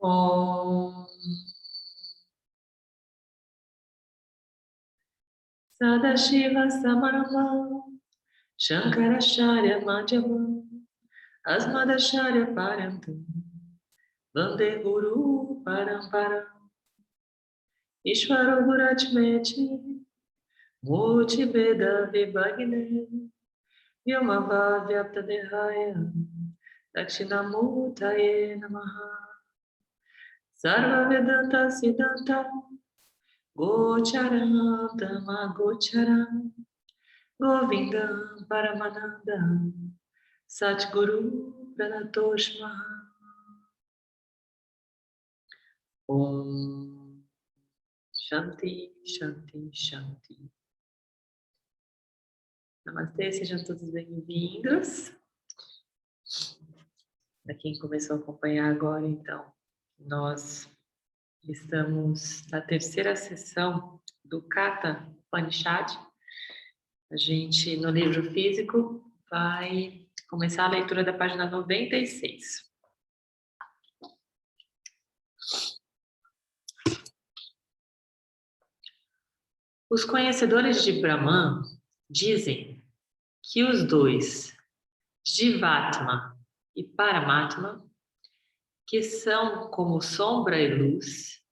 Om Sadashiva Samaramam Shankaracharya Madhyamam Asmadacharya Parantam Vande Guru Paramparam Ishvaro Guratmeti Murti Veda Vibhagne Vyomava Vyaptadehaya Dakshinamurtaye Namaha Sarva Vedanta Siddhanta Gocharam Dhamma Gocharam Govindam Paramanandam Satguru Pranatosh Maha Om Shanti, Shanti, Shanti. Namastê, sejam todos bem-vindos. Para quem começou a acompanhar agora, então, nós estamos na terceira sessão do Katha Upanishad. A gente, no livro físico, vai começar a leitura da página 96. Os conhecedores de Brahman dizem que os dois, Jivatma e Paramatma, que são como sombra e luz,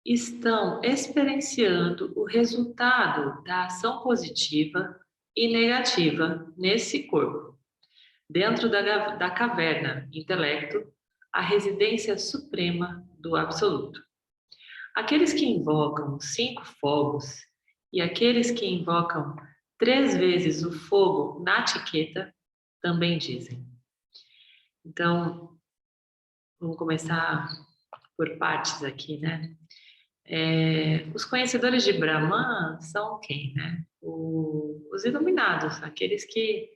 estão experienciando o resultado da ação positiva e negativa nesse corpo, dentro da caverna intelecto, a residência suprema do Absoluto. Aqueles que invocam 5 fogos e aqueles que invocam 3 vezes o fogo Nachiqueta também dizem. Então, vamos começar por partes aqui, né? Os conhecedores de Brahman são quem, né? Os iluminados, aqueles que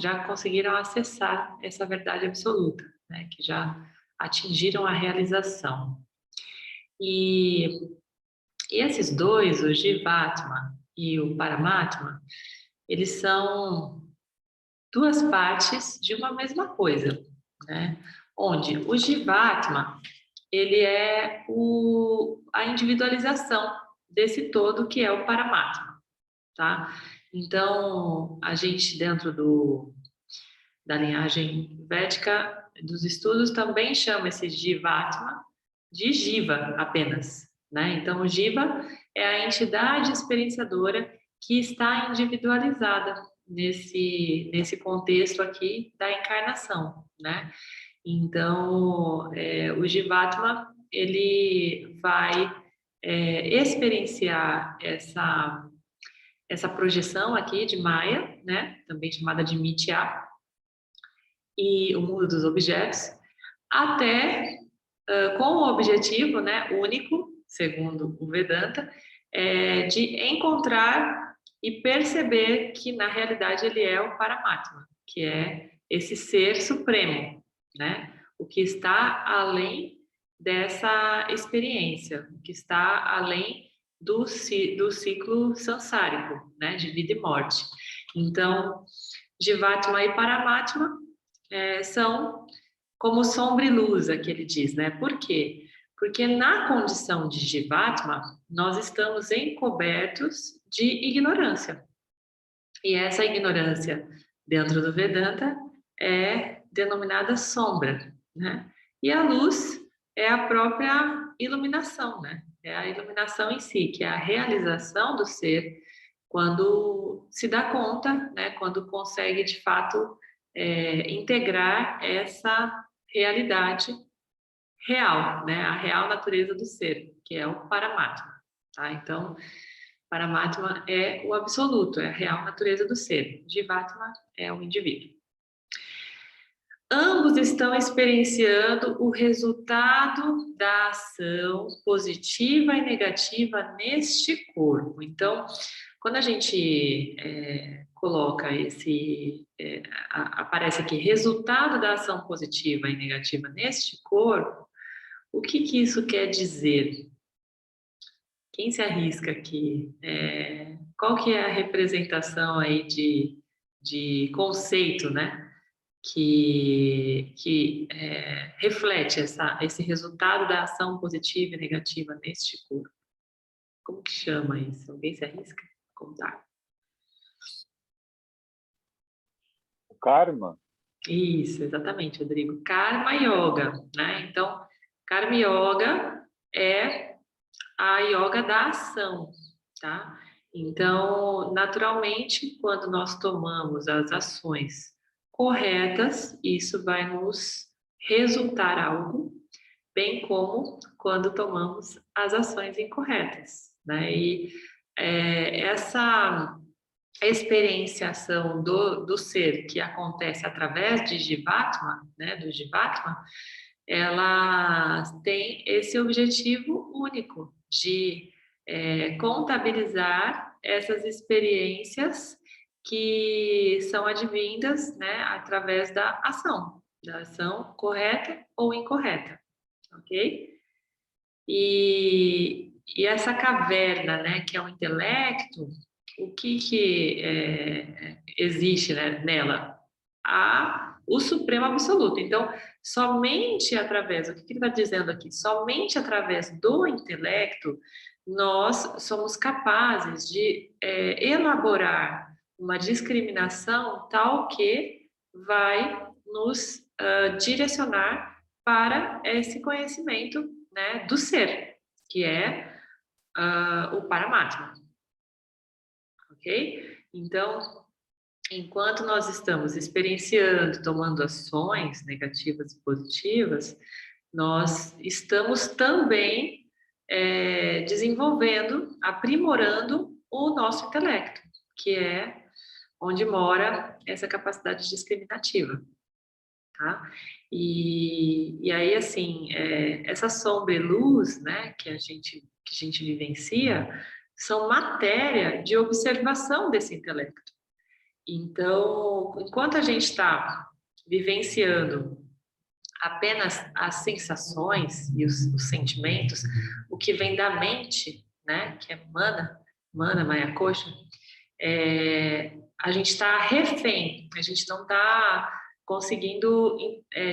já conseguiram acessar essa verdade absoluta, né? Que já atingiram a realização. E esses dois, o Jivatma e o Paramatma, eles são 2 partes de uma mesma coisa, né? Onde o Jivatma, ele é a individualização desse todo que é o Paramatma, tá? Então, a gente dentro da linhagem védica dos estudos também chama esse Jivatma de Jiva apenas, né? Então, o Jiva é a entidade experienciadora que está individualizada nesse contexto aqui da encarnação, né? Então, o Jivatma, ele vai experienciar essa projeção aqui de Maya, né? Também chamada de Mithya, e o mundo dos objetos, até com o objetivo, né, único, segundo o Vedanta, de encontrar e perceber que na realidade ele é o Paramatma, que é esse ser supremo, né? O que está além dessa experiência, o que está além do ciclo samsárico, né, de vida e morte. Então, Jivatma e Paramatma são como sombra e luz, que ele diz, né? Por quê? Porque na condição de Jivatma, nós estamos encobertos de ignorância. E essa ignorância, dentro do Vedanta, é denominada sombra, né? E a luz é a própria iluminação, né? É a iluminação em si, que é a realização do ser quando se dá conta, né? Quando consegue, de fato, integrar essa realidade real, né? A real natureza do ser, que é o Paramatma, tá? Então, Paramatma é o absoluto, é a real natureza do ser. Jivatma é o indivíduo. Ambos estão experienciando o resultado da ação positiva e negativa neste corpo. Então, quando a gente coloca aparece aqui, resultado da ação positiva e negativa neste corpo, o que isso quer dizer? Quem se arrisca aqui? Qual que é a representação aí de conceito, né? reflete esse resultado da ação positiva e negativa neste corpo. Como que chama isso? Alguém se arrisca a contar? O karma. Isso, exatamente, Rodrigo. Karma Yoga, né? Então, Karma Yoga é a yoga da ação, tá? Então, naturalmente, quando nós tomamos as ações corretas, isso vai nos resultar algo, bem como quando tomamos as ações incorretas, né? E essa experienciação do ser que acontece através de Jivatma, né, do Jivatma, ela tem esse objetivo único de contabilizar essas experiências que são advindas, né, através da ação correta ou incorreta, ok? E essa caverna, né, que é o intelecto, o que existe, né, nela? O Supremo Absoluto. Então, somente através, o que ele está dizendo aqui? Somente através do intelecto nós somos capazes de elaborar uma discriminação tal que vai nos direcionar para esse conhecimento, né, do ser, que é o Paramatma. Ok? Então, enquanto nós estamos experienciando, tomando ações negativas e positivas, nós estamos também desenvolvendo, aprimorando o nosso intelecto, que é onde mora essa capacidade discriminativa, tá? E aí, assim, essa sombra e luz, né, que a gente vivencia, são matéria de observação desse intelecto. Então, enquanto a gente está vivenciando apenas as sensações e os sentimentos, o que vem da mente, né, que é mana, maya kosha, a gente está refém, a gente não está conseguindo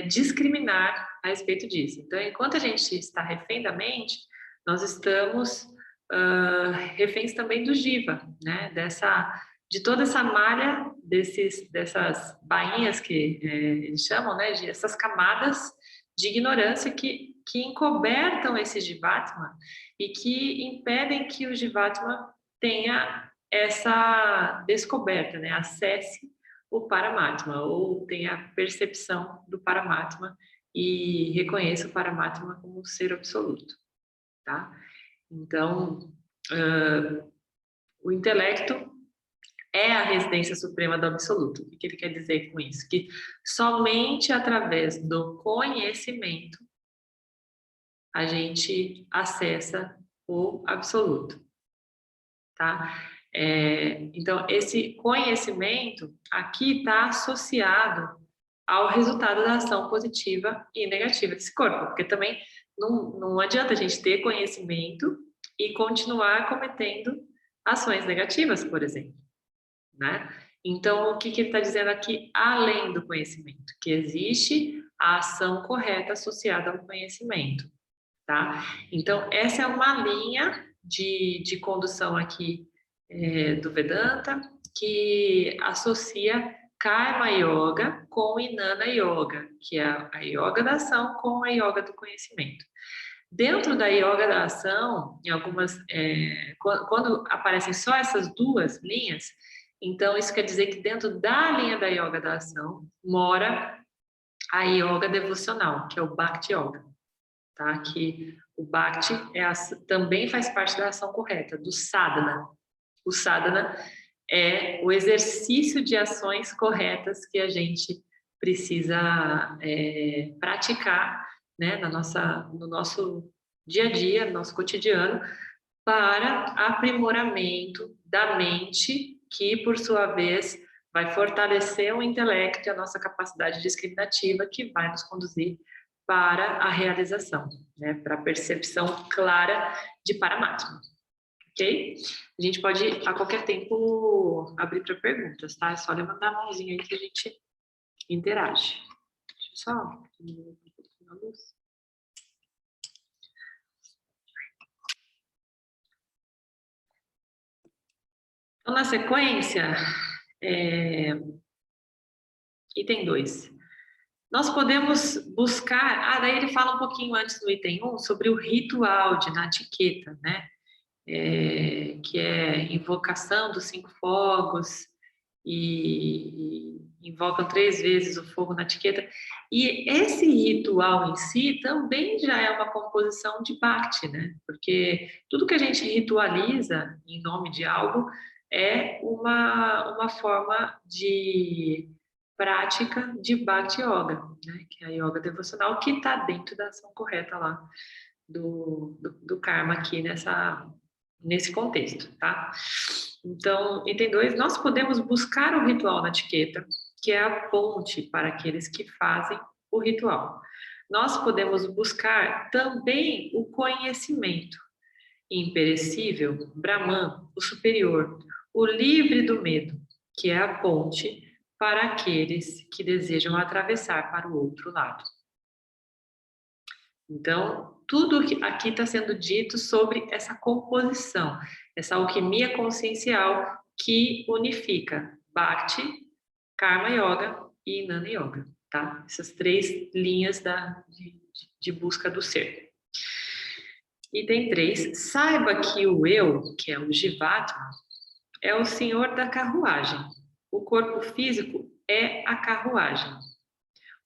discriminar a respeito disso. Então, enquanto a gente está refém da mente, nós estamos reféns também do jiva, né, de toda essa malha dessas bainhas que eles chamam, né, de essas camadas de ignorância que encobertam esse jivatma e que impedem que o jivatma tenha essa descoberta, né, acesse o Paramatma ou tenha a percepção do Paramatma e reconheça o Paramatma como um ser absoluto, tá? Então, o intelecto é a residência suprema do absoluto. O que ele quer dizer com isso? Que somente através do conhecimento a gente acessa o absoluto, tá? Então, esse conhecimento aqui está associado ao resultado da ação positiva e negativa desse corpo, porque também não adianta a gente ter conhecimento e continuar cometendo ações negativas, por exemplo, né? Então, o que ele está dizendo aqui, além do conhecimento? Que existe a ação correta associada ao conhecimento, tá? Então, essa é uma linha de condução aqui do Vedanta que associa Karma Yoga com Jnana Yoga, que é a yoga da ação com a yoga do conhecimento. Dentro da yoga da ação, em algumas, quando aparecem só essas duas linhas, então isso quer dizer que dentro da linha da yoga da ação mora a yoga devocional, que é o Bhakti Yoga, tá? Que o Bhakti também faz parte da ação correta, do sadhana. O sadhana é o exercício de ações corretas que a gente precisa praticar, né, no nosso dia a dia, no nosso cotidiano, para aprimoramento da mente, que, por sua vez, vai fortalecer o intelecto e a nossa capacidade discriminativa, que vai nos conduzir para a realização, né, para a percepção clara de Paramatma. Ok? A gente pode, a qualquer tempo, abrir para perguntas, tá? É só levantar a mãozinha aí que a gente interage. Deixa eu só diminuir um pouquinho a luz. Então, na sequência, item 2. Nós podemos buscar... daí ele fala um pouquinho antes do item 1 sobre o ritual de natiqueta, né? Que é invocação dos 5 fogos, e invocam 3 vezes o fogo na etiqueta. E esse ritual em si também já é uma composição de Bhakti, né? Porque tudo que a gente ritualiza em nome de algo é uma forma de prática de Bhakti Yoga, né? Que é a yoga devocional que está dentro da ação correta lá do karma aqui nesse contexto, tá? Então, item 2, nós podemos buscar o ritual na etiqueta, que é a ponte para aqueles que fazem o ritual. Nós podemos buscar também o conhecimento imperecível, Brahman, o superior, o livre do medo, que é a ponte para aqueles que desejam atravessar para o outro lado. Então, tudo aqui está sendo dito sobre essa composição, essa alquimia consciencial que unifica Bhakti, Karma Yoga e Jnana Yoga, tá? Essas 3 linhas de busca do ser. Item 3, saiba que o eu, que é o Jivatma, é o senhor da carruagem. O corpo físico é a carruagem.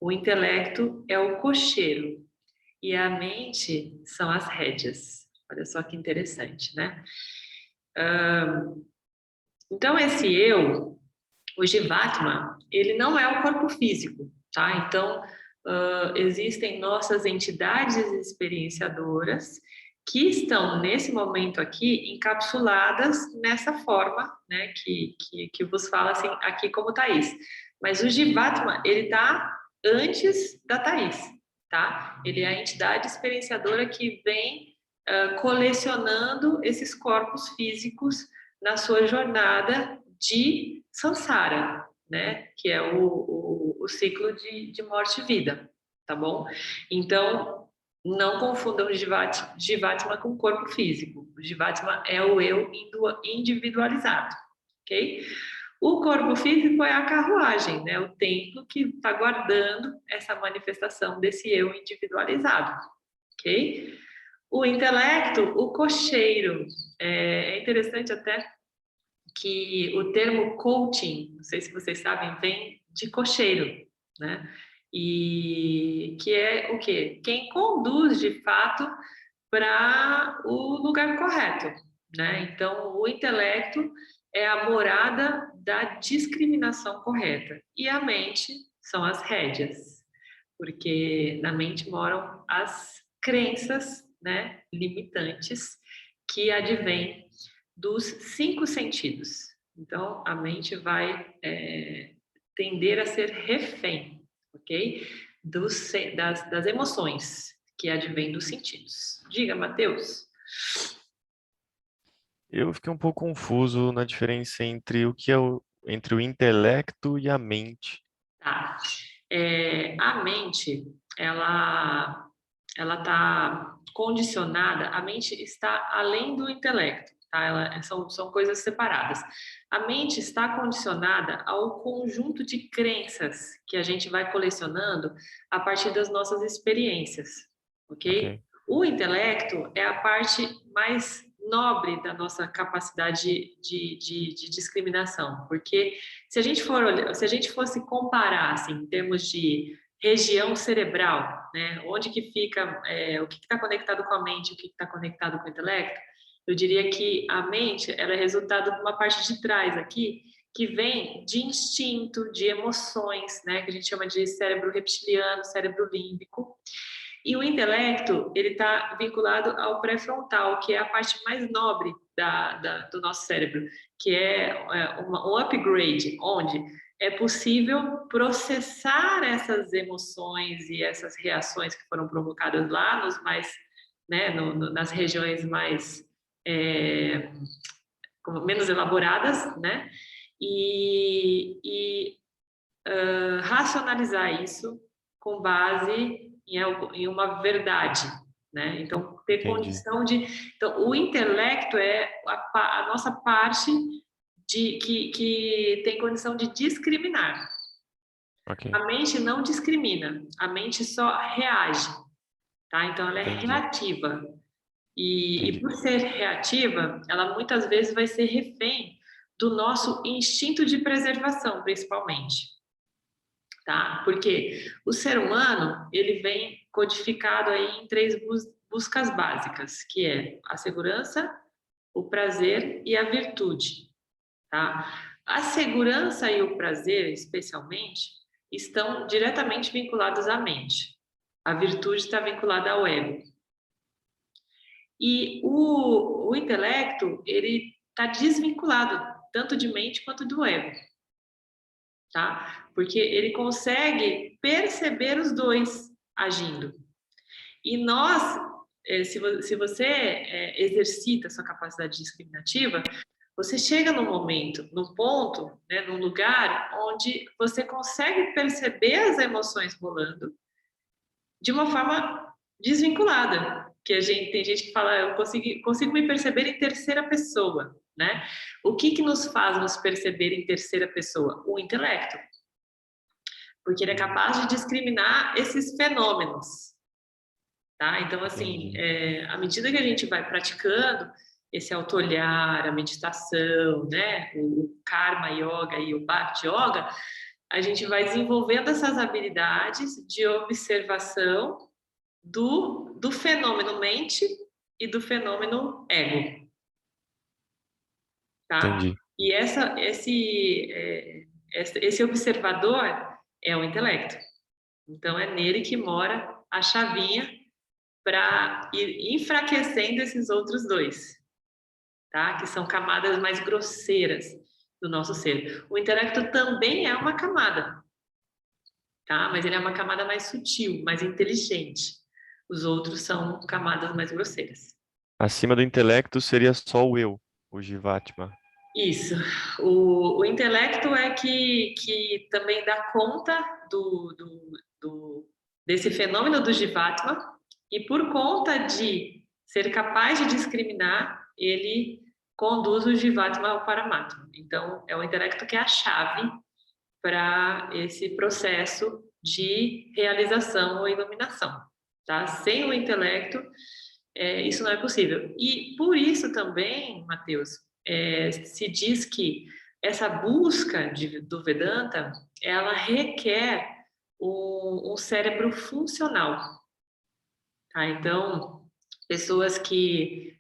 O intelecto é o cocheiro. E a mente são as rédeas. Olha só que interessante, né? Então, esse eu, o Jivatma, ele não é o corpo físico, tá? Então, existem nossas entidades experienciadoras que estão, nesse momento aqui, encapsuladas nessa forma, né? Que vos fala assim, aqui como Thaís. Mas o Jivatma, ele está antes da Thaís. Tá? Ele é a entidade experienciadora que vem colecionando esses corpos físicos na sua jornada de samsara, né? Que é o ciclo de morte e vida, tá bom? Então, não confundam o Jivatma com o corpo físico. O Jivatma é o eu individualizado, ok? O corpo físico é a carruagem, né? O templo que está guardando essa manifestação desse eu individualizado, ok? O intelecto, o cocheiro. É interessante até que o termo coaching, não sei se vocês sabem, vem de cocheiro, né? E que é o quê? Quem conduz de fato para o lugar correto, né? Então, o intelecto é a morada da discriminação correta e a mente são as rédeas, porque na mente moram as crenças, né, limitantes que advêm dos 5 sentidos. Então, a mente vai tender a ser refém, ok? Das emoções que advém dos sentidos. Diga, Matheus. Eu fiquei um pouco confuso na diferença entre entre o intelecto e a mente. Tá. A mente, ela está condicionada, a mente está além do intelecto, tá? São coisas separadas. A mente está condicionada ao conjunto de crenças que a gente vai colecionando a partir das nossas experiências, ok? Ok. O intelecto é a parte mais nobre da nossa capacidade de discriminação, porque se a gente fosse comparar assim, em termos de região cerebral, né, onde que fica, o que está conectado com a mente, o que está conectado com o intelecto, eu diria que a mente ela é resultado de uma parte de trás aqui, que vem de instinto, de emoções, né, que a gente chama de cérebro reptiliano, cérebro límbico. E o intelecto, ele está vinculado ao pré-frontal, que é a parte mais nobre do nosso cérebro, que é um upgrade, onde é possível processar essas emoções e essas reações que foram provocadas lá né, nas regiões mais menos elaboradas, né? E racionalizar isso com base em uma verdade, né? Então, ter Entendi. condição de... Então, o intelecto é a nossa parte que tem condição de discriminar. Ok, A mente não discrimina, a mente só reage, tá? Então, ela é entendi. reativa. E Entendi. por ser reativa, ela muitas vezes vai ser refém do nosso instinto de preservação, principalmente. Tá? Porque o ser humano, ele vem codificado aí em 3 buscas básicas, que é a segurança, o prazer e a virtude, tá? A segurança e o prazer, especialmente, estão diretamente vinculados à mente. A virtude está vinculada ao ego. E o intelecto, ele está desvinculado tanto de mente quanto do ego, tá? Porque ele consegue perceber os dois agindo. E nós, se você exercita a sua capacidade discriminativa, você chega num momento, num ponto, né, num lugar onde você consegue perceber as emoções rolando de uma forma desvinculada. Que tem gente que fala, eu consigo me perceber em terceira pessoa, né? O que nos faz nos perceber em terceira pessoa? O intelecto. Porque ele é capaz de discriminar esses fenômenos, tá? Então, assim, à medida que a gente vai praticando esse auto-olhar, a meditação, né, o Karma Yoga e o Bhakti Yoga, a gente vai desenvolvendo essas habilidades de observação do fenômeno mente e do fenômeno ego, tá? Entendi. E esse observador é o intelecto. Então, é nele que mora a chavinha para ir enfraquecendo esses outros dois, tá? Que são camadas mais grosseiras do nosso ser. O intelecto também é uma camada, tá? Mas ele é uma camada mais sutil, mais inteligente. Os outros são camadas mais grosseiras. Acima do intelecto seria só o eu, o Jivatma. Isso. O intelecto é que também dá conta desse fenômeno do Jivatma, e por conta de ser capaz de discriminar, ele conduz o Jivatma ao Paramatma. Então, é o intelecto que é a chave para esse processo de realização ou iluminação. Tá? Sem o intelecto, isso não é possível. E por isso também, Mateus, se diz que essa busca do Vedanta, ela requer um cérebro funcional. Tá? Então, pessoas que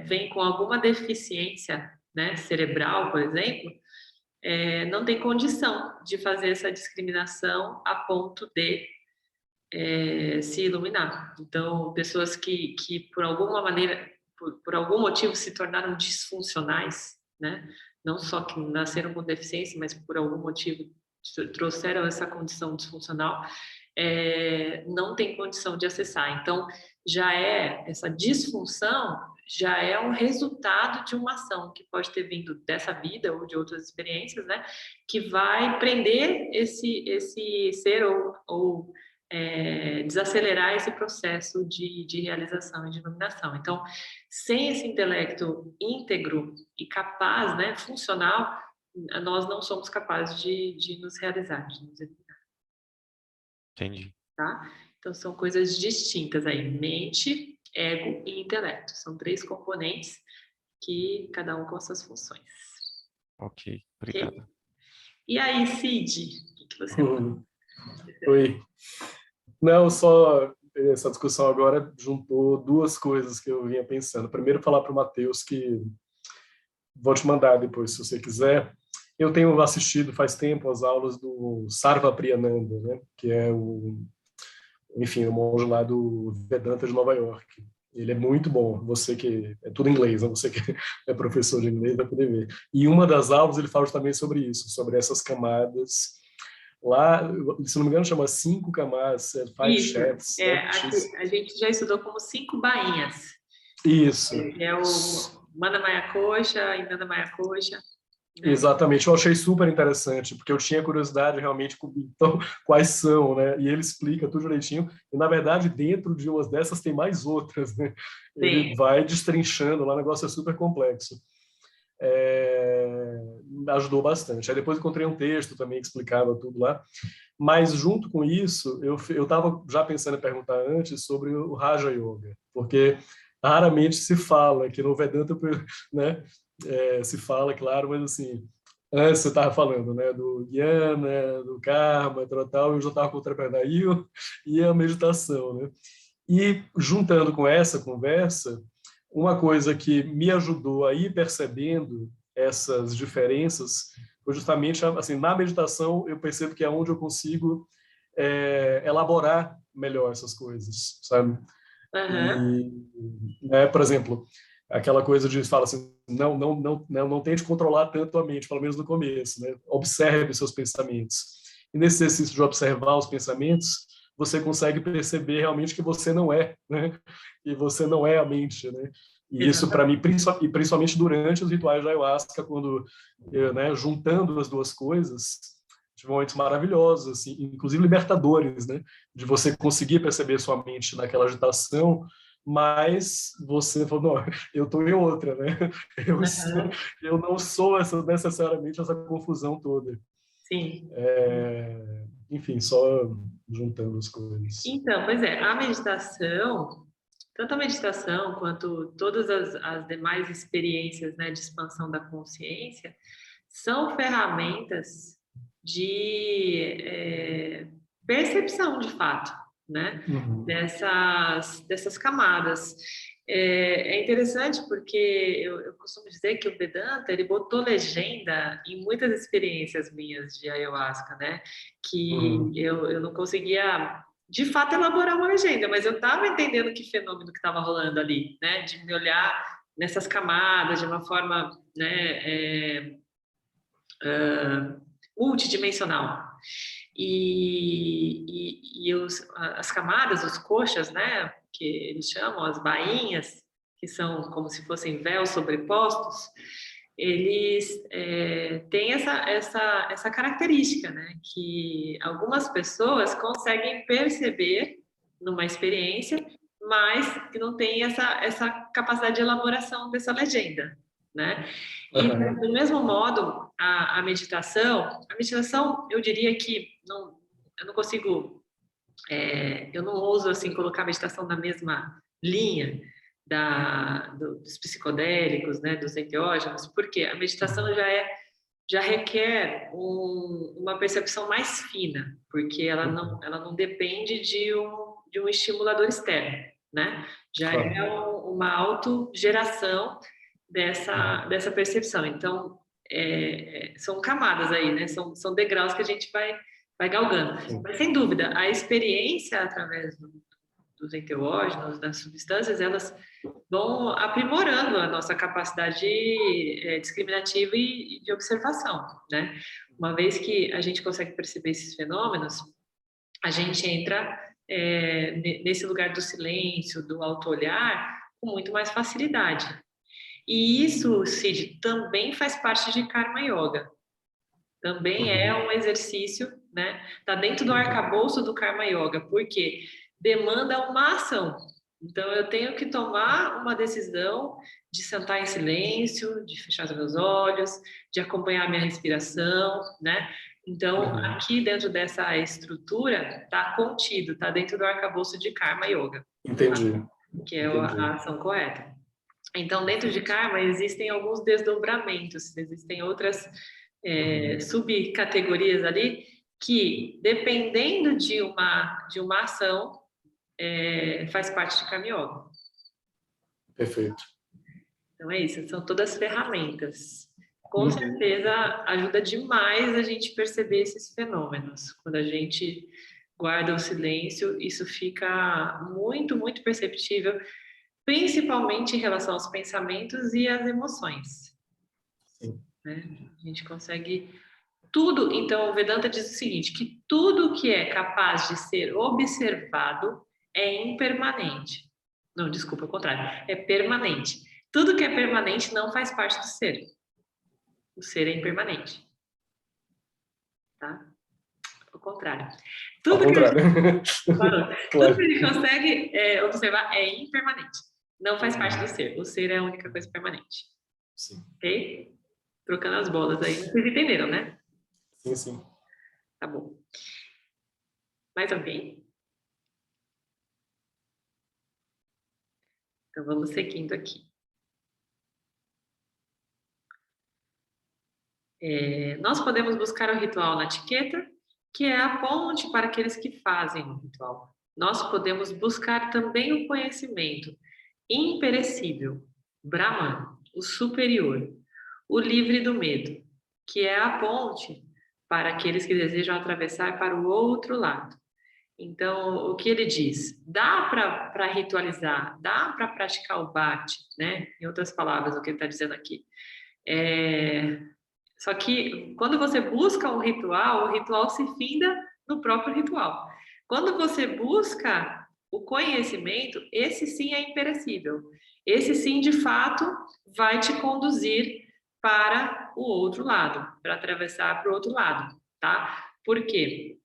vêm com alguma deficiência, né, cerebral, por exemplo, não tem condição de fazer essa discriminação a ponto de se iluminar. Então, pessoas que por alguma maneira, por algum motivo se tornaram disfuncionais, né? Não só que nasceram com deficiência, mas por algum motivo trouxeram essa condição disfuncional, não tem condição de acessar. Então, essa disfunção já é um resultado de uma ação que pode ter vindo dessa vida ou de outras experiências, né? Que vai prender esse ser ou desacelerar esse processo de realização e de iluminação. Então, sem esse intelecto íntegro e capaz, né, funcional, nós não somos capazes de nos realizar, de nos iluminar. Entendi. Tá? Então, são coisas distintas aí, mente, ego e intelecto. São 3 componentes que cada um com as suas funções. Ok, obrigado. Okay? E aí, Cid, o que você fala? Oi. Não, só essa discussão agora juntou 2 coisas que eu vinha pensando. Primeiro, falar para o Matheus que vou te mandar depois, se você quiser. Eu tenho assistido faz tempo as aulas do Sarva Priyananda, né? Que é o monge lá do Vedanta de Nova York. Ele é muito bom. Você que é tudo em inglês, né? Você que é professor de inglês vai poder ver. E uma das aulas ele fala também sobre isso, sobre essas camadas. Lá, se não me engano, chama 5 camadas, 5 shafts. A gente já estudou como 5 bainhas. Isso. É o Mana Maya Kosha, Inanna Maya Kosha. né? Exatamente, eu achei super interessante, porque eu tinha curiosidade realmente, então, quais são, né? E ele explica tudo direitinho, e na verdade, dentro de umas dessas tem mais outras, né? Ele Sim. vai destrinchando lá, o negócio é super complexo. Me ajudou bastante. Aí depois encontrei um texto também que explicava tudo lá, mas junto com isso, eu estava já pensando em perguntar antes sobre o Raja Yoga, porque raramente se fala que no Vedanta, né? Se fala, claro, mas assim, antes você estava falando, né, do Jnana, do Karma, tal, eu já estava com o Trapadayur e a meditação, né? E juntando com essa conversa, uma coisa que me ajudou a ir percebendo essas diferenças foi justamente, assim, na meditação eu percebo que é onde eu consigo elaborar melhor essas coisas, sabe? Aham. E, né, por exemplo, aquela coisa de fala assim, não tente controlar tanto a mente, pelo menos no começo, né? Observe seus pensamentos. E nesse exercício de observar os pensamentos, você consegue perceber realmente que você não é, né? E você não é a mente, né? E isso para mim, Exatamente. principalmente durante os rituais de ayahuasca, quando, né, juntando as duas coisas, tive momentos maravilhosos, assim, inclusive libertadores, né? De você conseguir perceber sua mente naquela agitação, mas você falou, não, eu estou em outra, né? Eu, estou, Aham. eu não sou necessariamente essa confusão toda. Sim. Enfim, só juntando as coisas. Então, pois é, a meditação, tanto a meditação quanto todas as demais experiências, né, de expansão da consciência, são ferramentas de percepção, de fato, né, Uhum. dessas camadas. É interessante porque eu costumo dizer que o Vedanta, ele botou legenda em muitas experiências minhas de ayahuasca, né, que Uhum. eu não conseguia de fato elaborar uma legenda, mas eu estava entendendo que fenômeno que estava rolando ali, né? De me olhar nessas camadas de uma forma, né, multidimensional. As camadas, os koshas, né? Que eles chamam as bainhas, que são como se fossem véus sobrepostos, eles têm essa característica, né? Que algumas pessoas conseguem perceber numa experiência, mas que não tem essa capacidade de elaboração dessa legenda, né? E Uhum. do mesmo modo, a meditação, eu diria que eu não consigo, eu não ouso assim colocar a meditação na mesma linha dos psicodélicos, né, dos enteógenos, porque a meditação já requer uma percepção mais fina, porque ela não depende de um estimulador externo, né? Já é Claro. uma autogeração dessa percepção. Então, são camadas aí, né? São degraus que a gente vai galgando. Sim. Mas, sem dúvida, a experiência através dos enteógenos, das substâncias, elas vão aprimorando a nossa capacidade discriminativa e de observação, né? Uma vez que a gente consegue perceber esses fenômenos, a gente entra nesse lugar do silêncio, do auto-olhar, com muito mais facilidade. E isso, Cid, também faz parte de Karma Yoga. Também é Uhum. um exercício, né? Está dentro do arcabouço do Karma Yoga, porque demanda uma ação. Então, eu tenho que tomar uma decisão de sentar em silêncio, de fechar os meus olhos, de acompanhar a minha respiração, né? Então, Uhum. aqui dentro dessa estrutura, está contido, está dentro do arcabouço de Karma Yoga, Entendi. que é a Entendi. ação correta. Então, dentro de Perfeito. karma, existem alguns desdobramentos, existem outras Uhum. subcategorias ali que, dependendo de uma ação, faz parte de karma yoga. Perfeito. Então, é isso, são todas ferramentas. Com Uhum. certeza, ajuda demais a gente perceber esses fenômenos. Quando a gente guarda o silêncio, isso fica muito, muito perceptível, principalmente em relação aos pensamentos e às emoções, Sim. né? A gente consegue tudo. Então, o Vedanta diz o seguinte, que tudo que é capaz de ser observado é impermanente. Não, desculpa, ao contrário, é permanente. Tudo que é permanente não faz parte do ser. O ser é impermanente. Tá? Ao contrário. Ao Tudo contrário. tudo Claro. que ele consegue observar é impermanente. Não faz parte do ser. O ser é a única coisa permanente. Sim, Ok? Trocando as bolas aí. Vocês entenderam, né? sim, sim. Tá bom. Mais alguém? Então, vamos seguindo aqui. Nós podemos buscar o ritual na etiqueta, que é a ponte para aqueles que fazem o ritual. Nós podemos buscar também o conhecimento imperecível, Brahman, o superior, o livre do medo, que é a ponte para aqueles que desejam atravessar para o outro lado. Então, o que ele diz? Dá para ritualizar, dá para praticar o bhakti, né? Em outras palavras, o que ele está dizendo aqui. Só que quando você busca um ritual, o ritual se finda no próprio ritual. Quando você busca o conhecimento, esse sim é imperecível. Esse sim, de fato, vai te conduzir para o outro lado, para atravessar para o outro lado, tá? Por quê?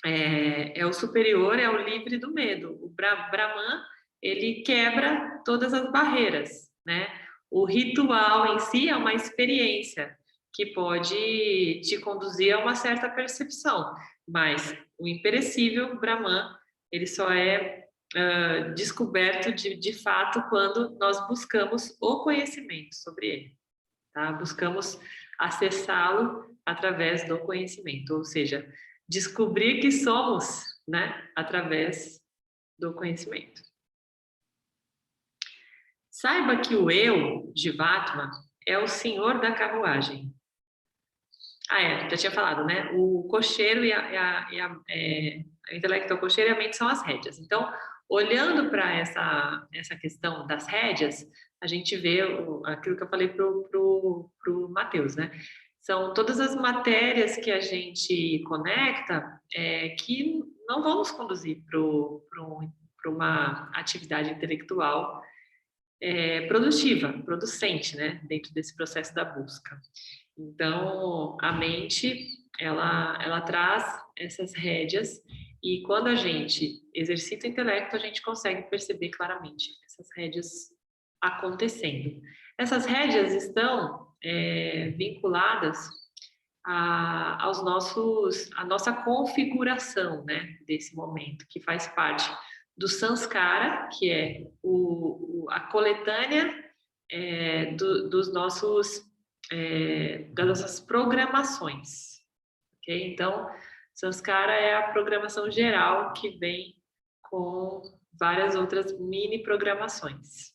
É o superior, é o livre do medo. O Brahman, ele quebra todas as barreiras, né? O ritual em si é uma experiência que pode te conduzir a uma certa percepção, mas o imperecível Brahman, ele só é descoberto de fato quando nós buscamos o conhecimento sobre ele, tá? Buscamos acessá-lo através do conhecimento, ou seja, descobrir que somos, né, através do conhecimento. Saiba que o eu, Jivatma, é o senhor da carruagem. Já tinha falado, né? O cocheiro o intelecto é o cocheiro e a mente são as rédeas. Então, olhando para essa questão das rédeas, a gente vê aquilo que eu falei pro Matheus, né? São todas as matérias que a gente conecta que não vão nos conduzir para uma atividade intelectual produtiva, producente, né? Dentro desse processo da busca. Então, a mente, ela traz essas rédeas e quando a gente exercita o intelecto, a gente consegue perceber claramente essas rédeas acontecendo. Essas rédeas estão vinculadas à nossa configuração, né, desse momento, que faz parte do samskara, que é a coletânea dos nossos das nossas programações, ok? Então, samskara é a programação geral que vem com várias outras mini programações,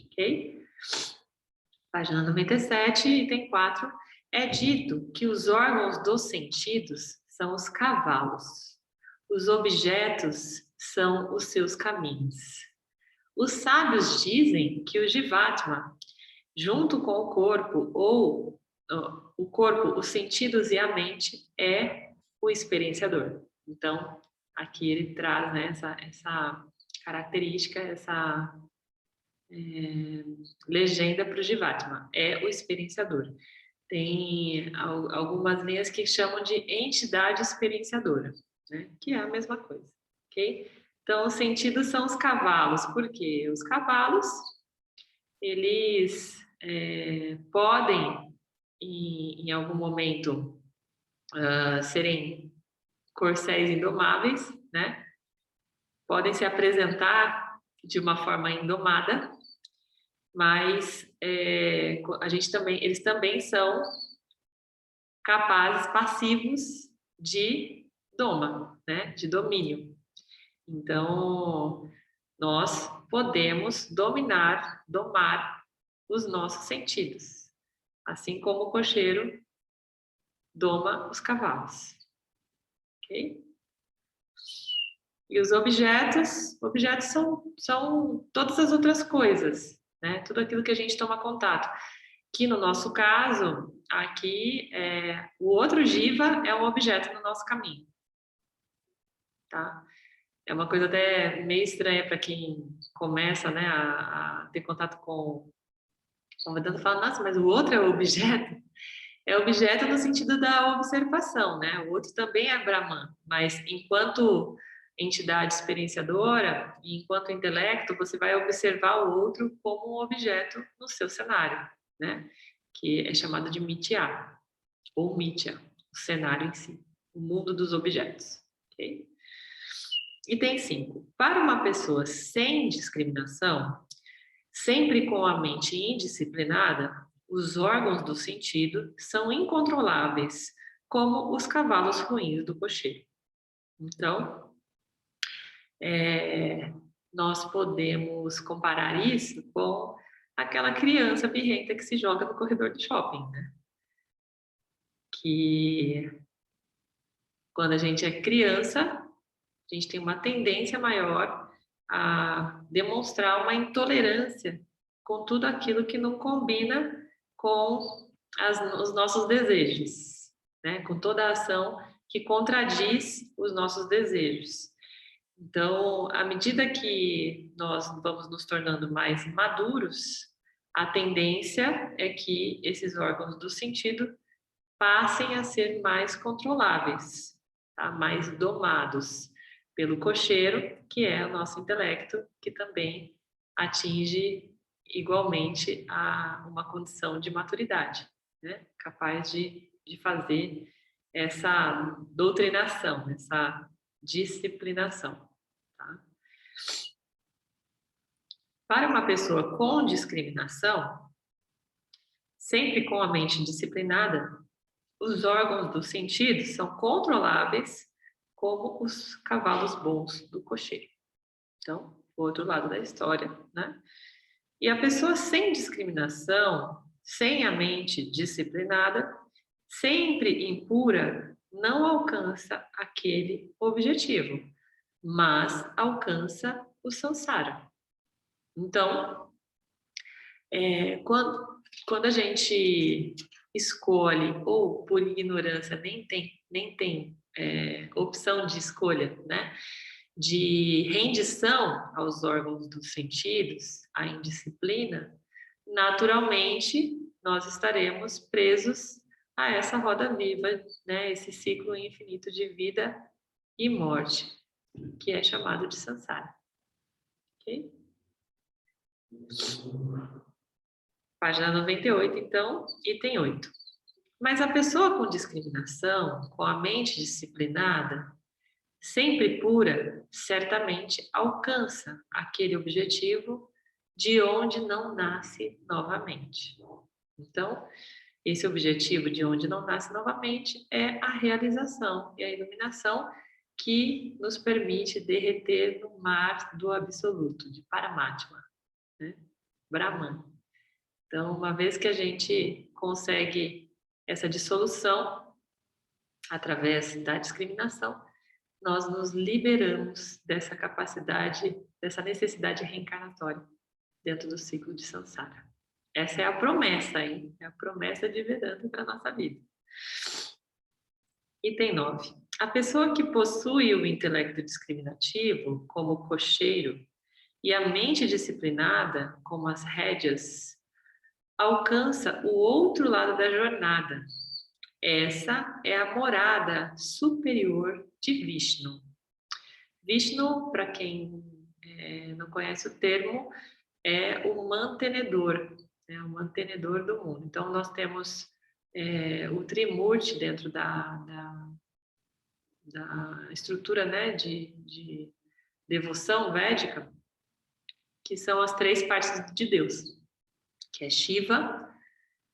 ok? Página 97, item 4. É dito que os órgãos dos sentidos são os cavalos. Os objetos são os seus caminhos. Os sábios dizem que o Jivatma, junto com o corpo, os sentidos e a mente, é o experienciador. Então, aqui ele traz, né, essa característica, essa legenda para o Jivatma, é o experienciador. Tem algumas linhas que chamam de entidade experienciadora, né, que é a mesma coisa, ok? Então, os sentidos são os cavalos, porque os cavalos, eles podem, em algum momento, serem corcéis indomáveis, né? Podem se apresentar de uma forma indomada, mas eles também são capazes, passivos de doma, né? De domínio. Então, nós podemos domar os nossos sentidos, assim como o cocheiro doma os cavalos, ok? E os objetos são todas as outras coisas, né? Tudo aquilo que a gente toma contato. Que no nosso caso, aqui, o outro jiva é um objeto no nosso caminho, tá? É uma coisa até meio estranha para quem começa, né, a ter contato com o Vedanta, fala, nossa, mas o outro é o objeto? é objeto no sentido da observação, né? O outro também é Brahman, mas enquanto entidade experienciadora e enquanto intelecto, você vai observar o outro como um objeto no seu cenário, né? Que é chamado de Mithya, ou Mithya, o cenário em si, o mundo dos objetos, ok? Item 5. Para uma pessoa sem discriminação, sempre com a mente indisciplinada, os órgãos do sentido são incontroláveis, como os cavalos ruins do cocheiro. Então, nós podemos comparar isso com aquela criança birrenta que se joga no corredor do shopping, né? Que quando a gente é criança, a gente tem uma tendência maior a demonstrar uma intolerância com tudo aquilo que não combina com os nossos desejos, né? Com toda a ação que contradiz os nossos desejos. Então, à medida que nós vamos nos tornando mais maduros, a tendência é que esses órgãos do sentido passem a ser mais controláveis, tá? Mais domados pelo cocheiro, que é o nosso intelecto, que também atinge igualmente uma condição de maturidade, né? Capaz de fazer essa doutrinação, essa disciplinação. Tá? Para uma pessoa com discriminação, sempre com a mente disciplinada, os órgãos dos sentidos são controláveis como os cavalos bons do cocheiro. Então, o outro lado da história, né? E a pessoa sem discriminação, sem a mente disciplinada, sempre impura, não alcança aquele objetivo, mas alcança o samsara. Então, quando a gente escolhe, ou por ignorância nem tem opção de escolha, né? De rendição aos órgãos dos sentidos, à indisciplina, naturalmente nós estaremos presos a essa roda viva, né? Esse ciclo infinito de vida e morte, que é chamado de samsara. Ok? Página 98, então, item 8. Mas a pessoa com discriminação, com a mente disciplinada, sempre pura, certamente alcança aquele objetivo de onde não nasce novamente. Então, esse objetivo de onde não nasce novamente é a realização e a iluminação que nos permite derreter no mar do absoluto, de Paramatma, né? Brahman. Então, uma vez que a gente consegue essa dissolução através da discriminação, nós nos liberamos dessa capacidade, dessa necessidade reencarnatória dentro do ciclo de samsara. Essa é a promessa, hein? É a promessa de Vedanta para a nossa vida. Item 9. A pessoa que possui o intelecto discriminativo, como o cocheiro, e a mente disciplinada, como as rédeas, alcança o outro lado da jornada. Essa é a morada superior de Vishnu. Vishnu, para quem não conhece o termo, é o mantenedor, né? O mantenedor do mundo. Então, nós temos o Trimurti dentro da estrutura, né, de devoção védica, que são as 3 partes de Deus, que é Shiva,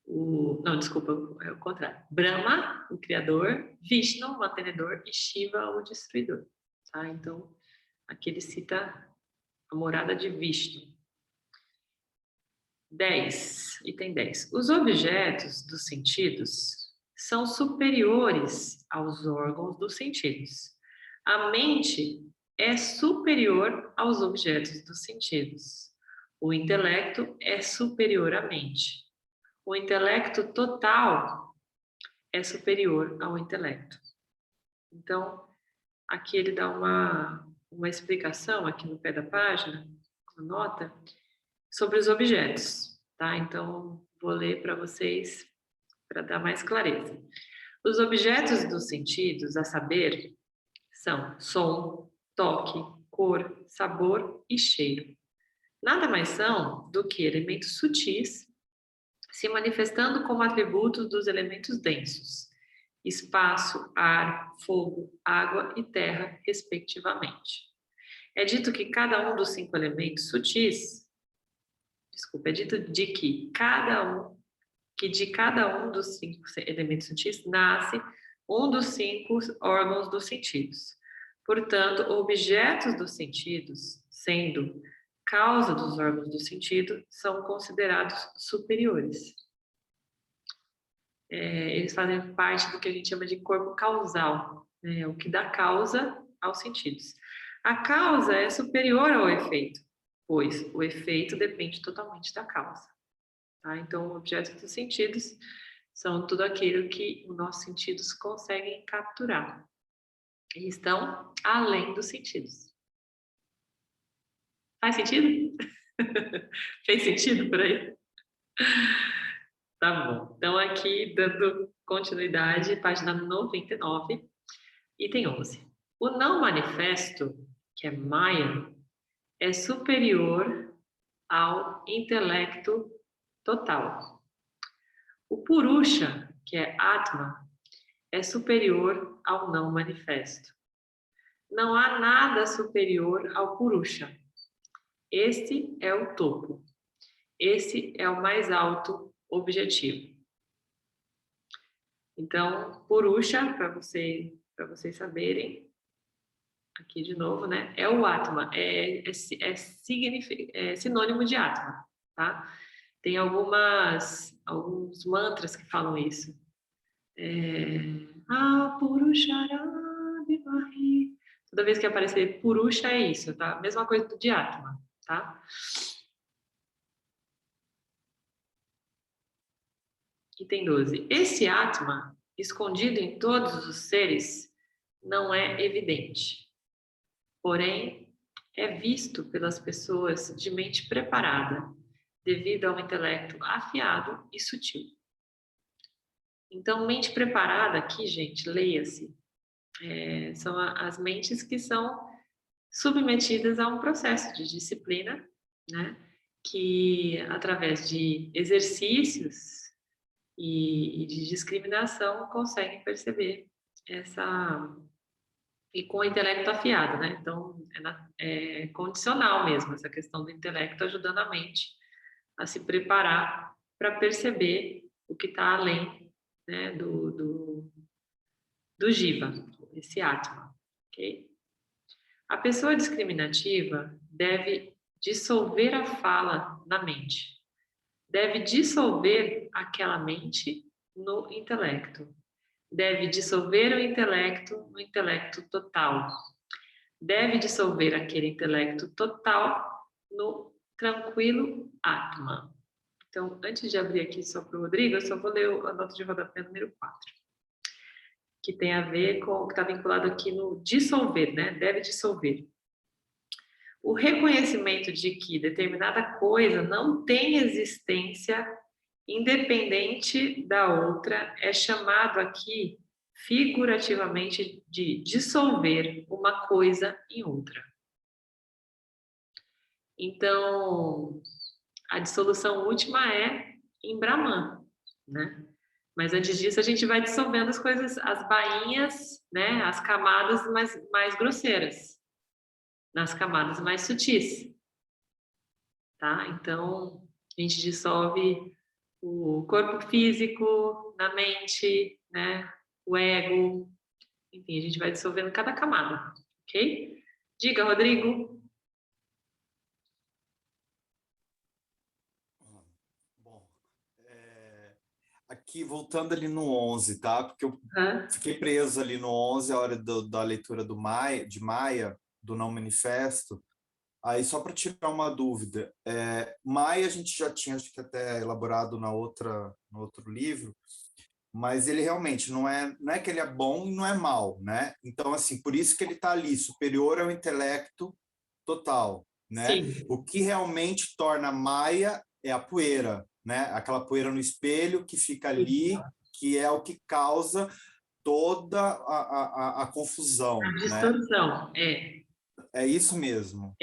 é o contrário. Brahma, o criador, Vishnu, o mantenedor, e Shiva, o destruidor. Tá? Então, aqui ele cita a morada de Vishnu. 10, item 10. Os objetos dos sentidos são superiores aos órgãos dos sentidos. A mente é superior aos objetos dos sentidos. O intelecto é superior à mente. O intelecto total é superior ao intelecto. Então, aqui ele dá uma explicação, aqui no pé da página, uma nota, sobre os objetos, tá? Então, vou ler para vocês para dar mais clareza. Os objetos dos sentidos, a saber, são som, toque, cor, sabor e cheiro. Nada mais são do que elementos sutis se manifestando como atributos dos elementos densos: espaço, ar, fogo, água e terra, respectivamente. É dito que cada um dos 5 elementos sutis, é dito de que de cada um dos 5 elementos sutis nasce um dos 5 órgãos dos sentidos. Portanto, objetos dos sentidos, sendo causa dos órgãos do sentido, são considerados superiores. Eles fazem parte do que a gente chama de corpo causal, né? O que dá causa aos sentidos. A causa é superior ao efeito, pois o efeito depende totalmente da causa. Tá? Então, objetos dos sentidos são tudo aquilo que os nossos sentidos conseguem capturar. E estão além dos sentidos. Faz sentido? Fez sentido por aí? Tá bom. Então, aqui, dando continuidade, página 99, item 11. O não manifesto, que é Maya, é superior ao intelecto total. O Purusha, que é Atma, é superior ao não manifesto. Não há nada superior ao Purusha. Este é o topo. Esse é o mais alto objetivo. Então, Purusha, para vocês saberem, aqui de novo, né? É o Atma, é sinônimo de Atma, tá? Tem alguns mantras que falam isso. Purusharabhimahi. Toda vez que aparecer Purusha é isso, tá? Mesma coisa de Atma, tá? Item 12. Esse Atma, escondido em todos os seres, não é evidente. Porém, é visto pelas pessoas de mente preparada, devido a um intelecto afiado e sutil. Então, mente preparada aqui, gente, leia-se. São as mentes que são submetidas a um processo de disciplina, né? Que, através de exercícios e de discriminação, conseguem perceber e com o intelecto afiado, né? Então, é condicional mesmo essa questão do intelecto ajudando a mente a se preparar para perceber o que está além, né, do jiva, esse Atma, ok? A pessoa discriminativa deve dissolver a fala na mente, deve dissolver aquela mente no intelecto, deve dissolver o intelecto no intelecto total, deve dissolver aquele intelecto total no tranquilo Atma. Então, antes de abrir aqui só para o Rodrigo, eu só vou ler a nota de rodapé número 4, que tem a ver com o que está vinculado aqui no dissolver, né? Deve dissolver. O reconhecimento de que determinada coisa não tem existência independente da outra é chamado aqui, figurativamente, de dissolver uma coisa em outra. Então, a dissolução última é em Brahman, né? Mas antes disso a gente vai dissolvendo as coisas, as bainhas, né? As camadas mais grosseiras, nas camadas mais sutis, tá? Então, a gente dissolve o corpo físico, na mente, né? O ego, enfim, a gente vai dissolvendo cada camada, ok? Diga, Rodrigo. Bom, aqui voltando ali no 11, tá? Porque eu fiquei preso ali no 11, a hora da leitura de Maya, do não manifesto. Aí, só para tirar uma dúvida, Maya a gente já tinha, acho que até elaborado no outro livro, mas ele realmente não é que ele é bom e não é mal, né? Então, assim, por isso que ele está ali, superior ao intelecto total, né? Sim. O que realmente torna Maya é a poeira, né? Aquela poeira no espelho que fica ali, que é o que causa toda a confusão, A né? distorção, É isso mesmo.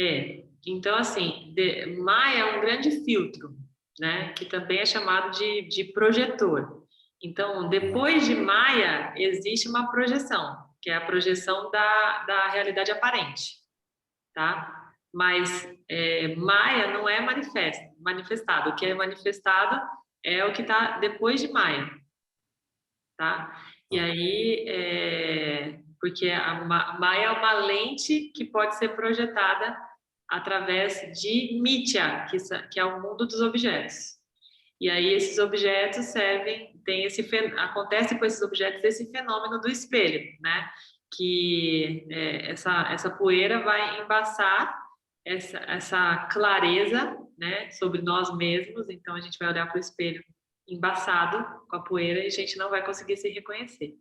Então, assim, Maia é um grande filtro, né? Que também é chamado de projetor. Então, depois de Maia, existe uma projeção, que é a projeção da realidade aparente, tá? Mas Maia não é manifestado. O que é manifestado é o que está depois de Maia, tá? E aí, porque a Maia é uma lente que pode ser projetada através de Mithya, que é o mundo dos objetos. E aí esses objetos acontece com esses objetos esse fenômeno do espelho, né? Que essa poeira vai embaçar essa clareza, né, sobre nós mesmos. Então a gente vai olhar para o espelho embaçado com a poeira e a gente não vai conseguir se reconhecer.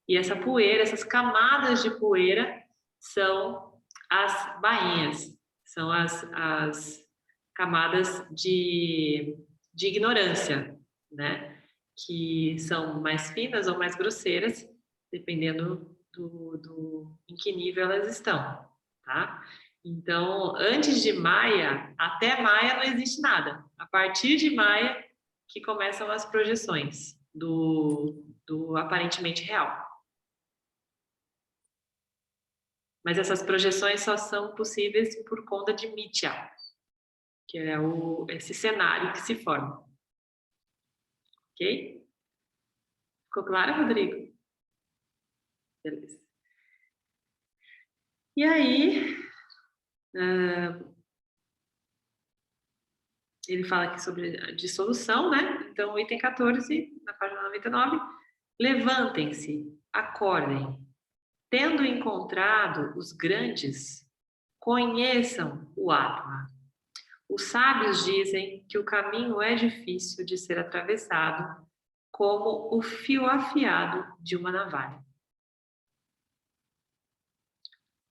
E essa poeira, essas camadas de poeira são as bainhas, são as camadas de ignorância, né? Que são mais finas ou mais grosseiras, dependendo em que nível elas estão, tá? Então, antes de Maia, até Maia não existe nada. A partir de Maia que começam as projeções do aparentemente real. Mas essas projeções só são possíveis por conta de Mithya, que é esse cenário que se forma. Ok? Ficou claro, Rodrigo? Beleza. E aí, ele fala aqui sobre a dissolução, né? Então, item 14, na página 99. Levantem-se, acordem. Tendo encontrado os grandes, conheçam o Atma. Os sábios dizem que o caminho é difícil de ser atravessado, como o fio afiado de uma navalha.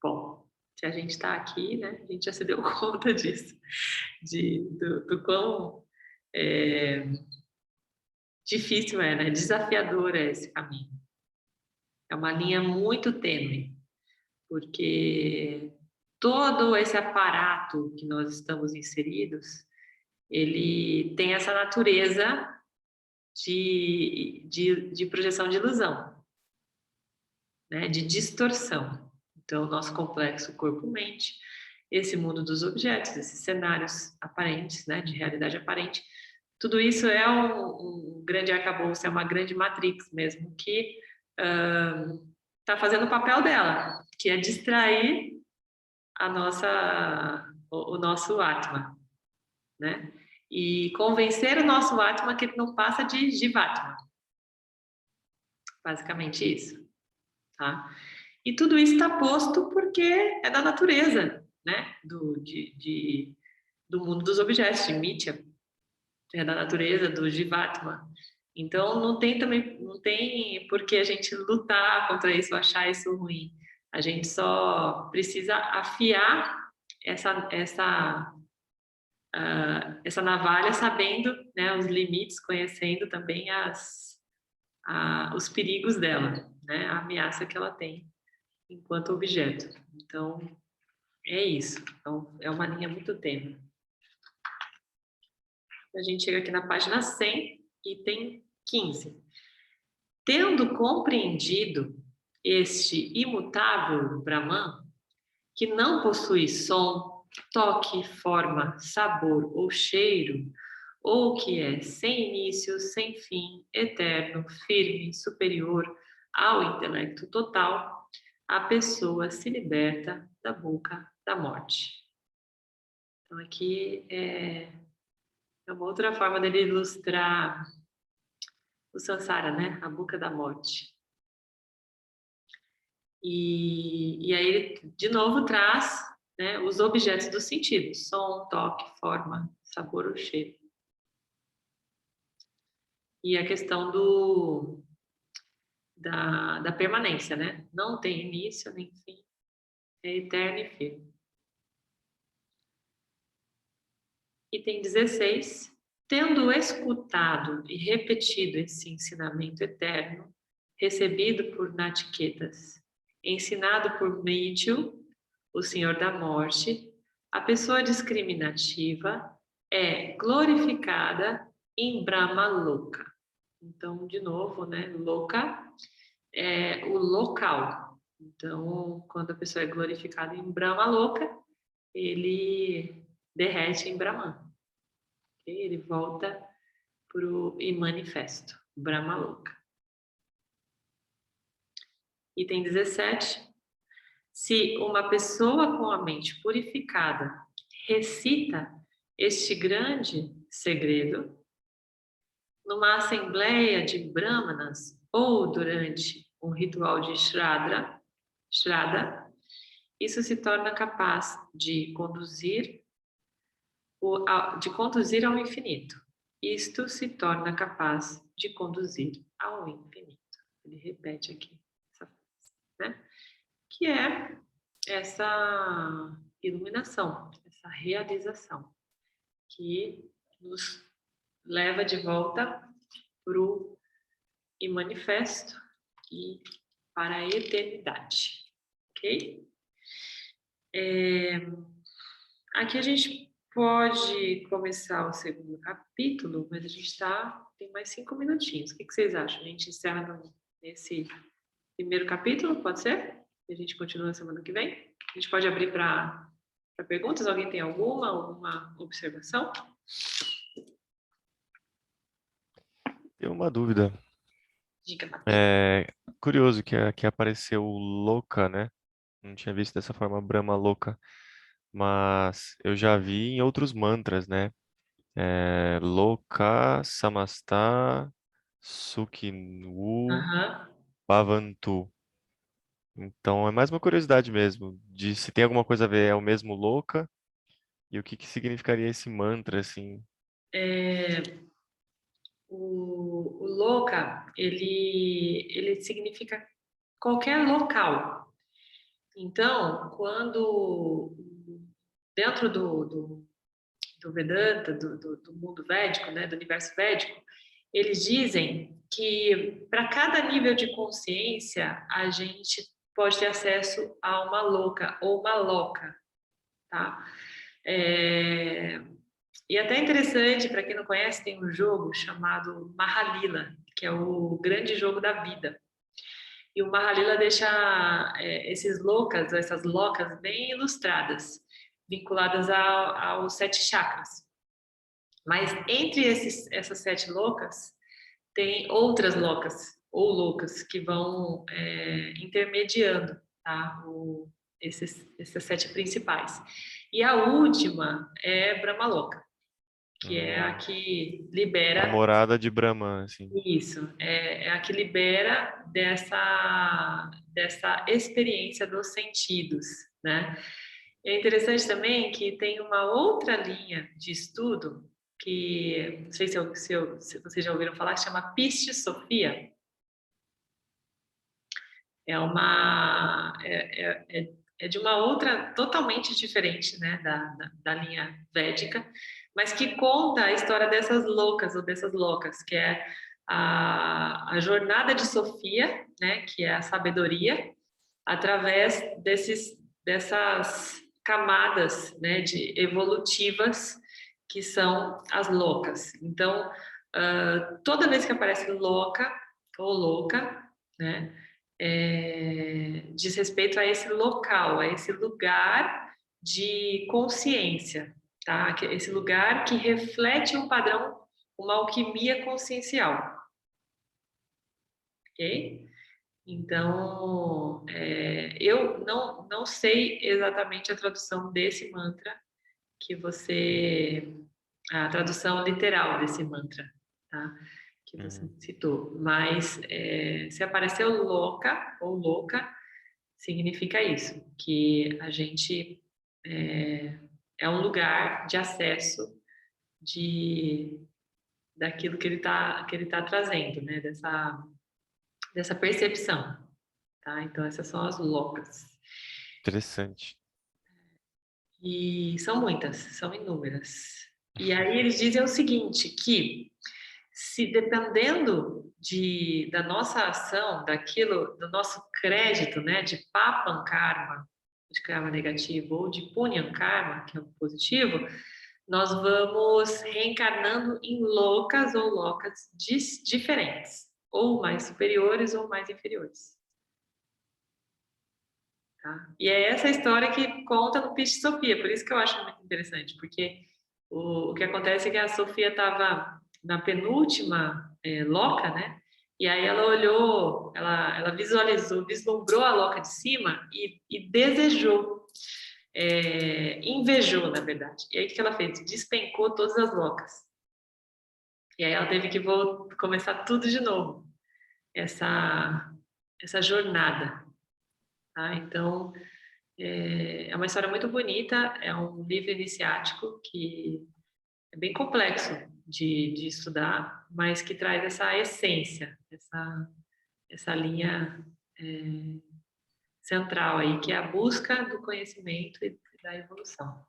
Bom, se a gente está aqui, né, a gente já se deu conta disso, do quão difícil né, desafiador é esse caminho. É uma linha muito tênue, porque todo esse aparato que nós estamos inseridos, ele tem essa natureza de projeção de ilusão, né, de distorção. Então, o nosso complexo corpo-mente, esse mundo dos objetos, esses cenários aparentes, né, de realidade aparente, tudo isso é um grande arcabouço, é uma grande matrix mesmo, que está fazendo o papel dela, que é distrair o nosso Atma, né? E convencer o nosso Atma que ele não passa de Jivatma. Basicamente isso, tá? E tudo isso está posto porque é da natureza, né? Do mundo dos objetos, de Mithya, é da natureza do Jivatma. Então não tem por que a gente lutar contra isso, achar isso ruim. A gente só precisa afiar essa navalha, sabendo, né, os limites, conhecendo também os perigos dela, né, a ameaça que ela tem enquanto objeto. Então, é isso. Então, é uma linha muito tênue. A gente chega aqui na página 100, item 15. Tendo compreendido este imutável Brahman, que não possui som, toque, forma, sabor ou cheiro, ou que é sem início, sem fim, eterno, firme, superior ao intelecto total, a pessoa se liberta da boca da morte. Então, aqui é uma outra forma dele ilustrar o samsara, né? A boca da morte. E aí ele, de novo, traz, né, os objetos dos sentidos: som, toque, forma, sabor ou cheiro. E a questão da permanência, né? Não tem início nem fim, é eterno e firme. Item 16. Tendo escutado e repetido esse ensinamento eterno, recebido por Natiketas, ensinado por Mrityu, o Senhor da Morte, a pessoa discriminativa é glorificada em Brahma Loka. Então, de novo, né? Loka é o local. Então, quando a pessoa é glorificada em Brahma Loka, ele derrete em Brahman. Okay? Ele volta para o manifesto, Brahma Loka. Item 17. Se uma pessoa com a mente purificada recita este grande segredo, numa assembleia de brahmanas ou durante um ritual de Shraddha, isso se torna capaz de conduzir ao infinito. Isto se torna capaz de conduzir ao infinito. Ele repete aqui essa frase, né? Que é essa iluminação, essa realização que nos leva de volta para o manifesto e para a eternidade, ok? Aqui a gente pode começar o segundo capítulo, mas a gente tem mais 5 minutinhos. O que vocês acham? A gente encerra nesse primeiro capítulo, pode ser? E a gente continua na semana que vem? A gente pode abrir para perguntas? Alguém tem alguma observação? Tenho uma dúvida. Diga, Matheus. Curioso que apareceu o Loka, né? Não tinha visto dessa forma Brahma Loka, mas eu já vi em outros mantras, né? Loka Samasta Sukhinvu Aham. Bhavantu. Então é mais uma curiosidade mesmo, de se tem alguma coisa a ver, é o mesmo Loka, e o que que significaria esse mantra, assim. O Loka, ele significa qualquer local. Então, quando dentro do Vedanta, do mundo védico, né, do universo védico, eles dizem que para cada nível de consciência a gente pode ter acesso a uma loka ou uma loka, tá? E até interessante, para quem não conhece, tem um jogo chamado Mahalila, que é o grande jogo da vida. E o Mahalila deixa essas locas bem ilustradas, vinculadas aos 7 chakras. Mas entre essas 7 locas, tem outras locas, ou loucas, que vão intermediando, tá? Esses 7 principais. E a última é Brahmaloka, que é a que A libera... morada de Brahma, assim. Isso, é a que libera dessa experiência dos sentidos, né? É interessante também que tem uma outra linha de estudo que, não sei se vocês já ouviram falar, que chama Piste Sofia. É de uma outra, totalmente diferente, né, da linha védica, mas que conta a história dessas loucas ou dessas locas, que é a jornada de Sofia, né, que é a sabedoria, através dessas camadas, né, evolutivas, que são as loucas. Então, toda vez que aparece louca ou louca, né, diz respeito a esse local, a esse lugar de consciência, tá? Esse lugar que reflete um padrão, uma alquimia consciencial, ok? Então, eu não sei exatamente a tradução desse mantra a tradução literal desse mantra, tá? Que você citou, mas se apareceu louca ou louca, significa isso, que a gente é um lugar de acesso daquilo que ele tá trazendo, né? Dessa percepção, tá? Então essas são as loucas. Interessante. E são muitas, são inúmeras. E aí eles dizem o seguinte, que se dependendo da nossa ação, daquilo, do nosso crédito, né, de papan karma, de karma negativo, ou de punyan karma, que é um positivo, nós vamos reencarnando em lokas ou lokas diferentes, ou mais superiores ou mais inferiores. Tá? E é essa história que conta no Pitch Sofia, por isso que eu acho muito interessante, porque o que acontece é que a Sofia estava na penúltima loca, né? E aí ela olhou, ela visualizou, vislumbrou a loca de cima e desejou, invejou, na verdade. E aí o que ela fez? Despencou todas as locas. E aí ela teve que começar tudo de novo, essa jornada. Tá? Então, é uma história muito bonita, é um livro iniciático que é bem complexo de estudar, mas que traz essa essência, essa linha central aí, que é a busca do conhecimento e da evolução.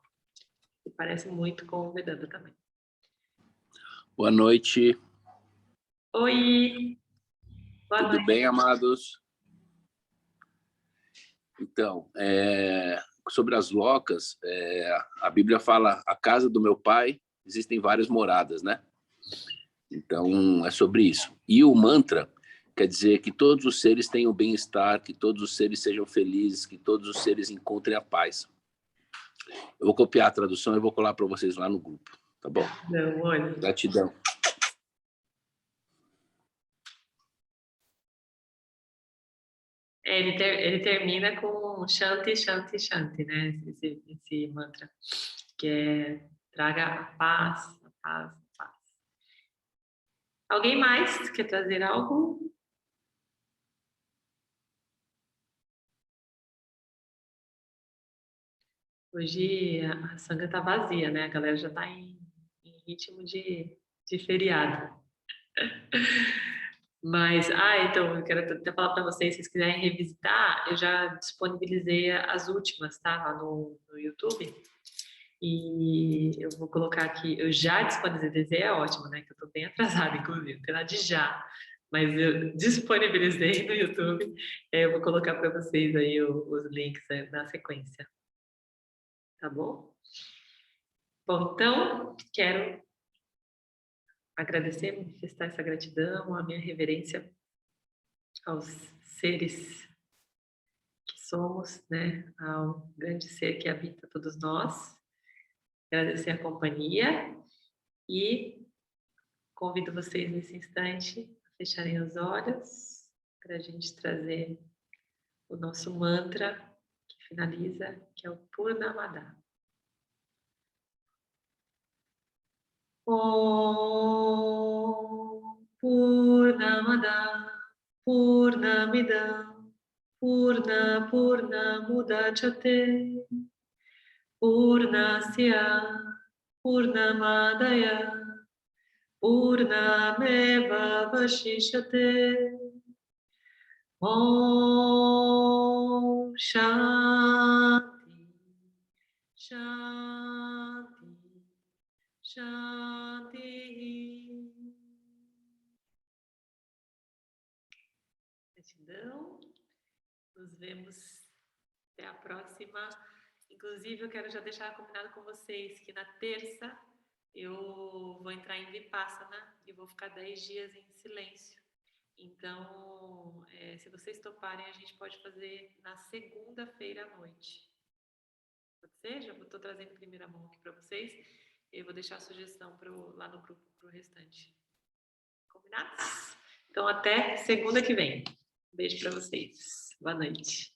E parece muito com o Vedanta também. Boa noite. Oi! Boa Tudo noite. bem, amados? Então, sobre as locas, a Bíblia fala, a casa do meu pai, existem várias moradas, né? Então, é sobre isso. E o mantra quer dizer que todos os seres tenham bem-estar, que todos os seres sejam felizes, que todos os seres encontrem a paz. Eu vou copiar a tradução e vou colar para vocês lá no grupo, tá bom? Não, olha. Gratidão. Ele termina com Shanti, Shanti, Shanti, né? Esse mantra, que é traga a paz, a paz, a paz. Alguém mais quer trazer algo? Hoje a sanga tá vazia, né? A galera já tá em ritmo de feriado. Mas, então, eu quero até falar para vocês, se vocês quiserem revisitar, eu já disponibilizei as últimas, tá? Lá no YouTube. E eu vou colocar aqui, eu já disponibilizei, é ótimo, né? Que eu tô bem atrasada, inclusive, não tem nada de já. Mas eu disponibilizei no YouTube, eu vou colocar para vocês aí os links na sequência. Tá bom? Bom, então, quero agradecer, manifestar essa gratidão, a minha reverência aos seres que somos, né? Ao grande ser que habita todos nós. Agradecer a companhia e convido vocês nesse instante a fecharem os olhos para a gente trazer o nosso mantra que finaliza, que é o Purnamada. Om Purnamada Purnamidam Purna Mudachyate Purnasya Purnamadaya Purnameva Vashishyate. Om Shanti Shanti Shanti. Gratidão. Nos vemos até a próxima. Inclusive, eu quero já deixar combinado com vocês que na terça eu vou entrar em Vipassana e vou ficar 10 dias em silêncio. Então, se vocês toparem, a gente pode fazer na segunda-feira à noite. Pode ser? Já estou trazendo em primeira mão aqui para vocês. Eu vou deixar a sugestão lá no grupo para o restante. Combinados? Então, até segunda que vem. Um beijo para vocês. Boa noite.